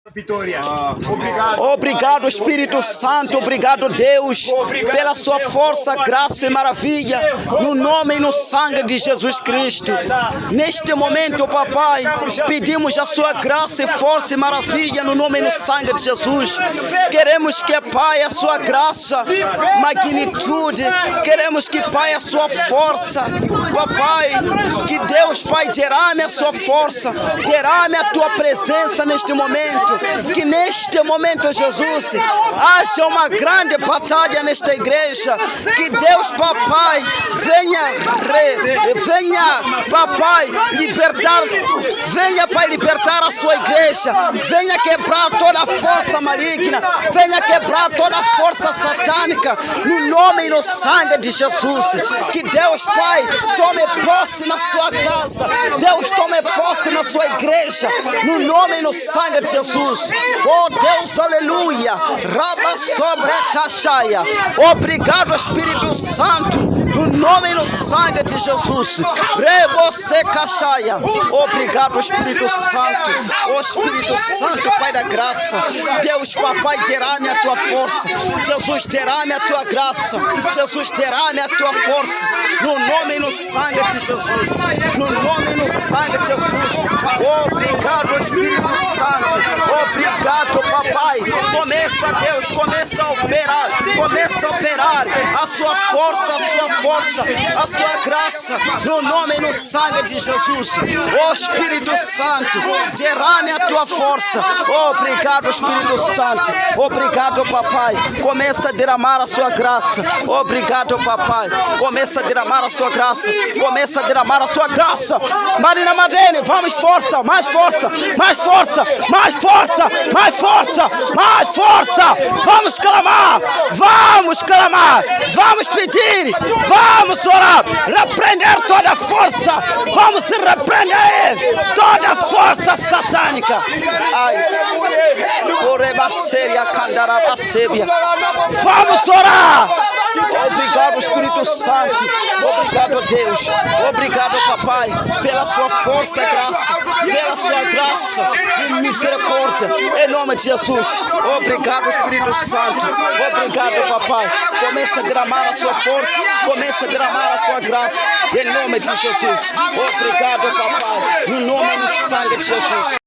Vitória. Obrigado, Espírito Santo. Obrigado, Deus, pela sua força, graça e maravilha, no nome e no sangue de Jesus Cristo. Neste momento, papai, pedimos a sua graça e força e maravilha no nome e no sangue de Jesus. Queremos que, Pai, a sua graça, magnitude, queremos que, Pai, a sua força, papai, que Deus, Pai, derrame a sua força, derrame a tua presença neste momento. Que neste momento, Jesus, haja uma grande batalha nesta igreja. Que Deus, papai, venha, papai, libertar, venha, Pai, libertar a sua igreja. Venha quebrar toda a força maligna, venha quebrar toda a força satânica, no nome e no sangue de Jesus. Que Deus, Pai, tome posse na sua casa, Deus tome posse na sua igreja, no nome e no sangue de Jesus. Oh Deus, aleluia. Raba sobre a caixaia. Obrigado, Espírito Santo, no nome e no sangue de Jesus. Rebose caixaia. Obrigado, Espírito Santo. Oh Espírito Santo, Pai da graça. Deus, papai, derrame a tua força. Jesus, derrame a tua graça. Jesus, derrame a tua força, no nome e no sangue de Jesus. No nome e no sangue de Jesus. Obrigado, Espírito Santo. Obrigado, papai. Começa, Deus, começa a operar a sua força, a sua graça, no nome e no sangue de Jesus. Oh Espírito Santo, derrame a tua força. Obrigado, Espírito Santo. Obrigado, papai. Começa a derramar a sua graça. Obrigado, papai. Começa a derramar a sua graça. Começa a derramar a sua graça. Marina Madene, vamos, força, mais força, mais força, mais força, mais força, mais força. Vamos clamar, vamos pedir, vamos orar, repreender toda força, vamos repreender toda força satânica. Ai, vamos orar. Obrigado, Espírito Santo. Obrigado, Deus. Obrigado, papai, pela sua força, graça, pela sua graça e misericórdia, em nome de Jesus. Obrigado, Espírito Santo. Obrigado, papai. Começa a derramar a sua força, começa a derramar a sua graça, em nome de Jesus. Obrigado, papai, no nome e no sangue de Jesus.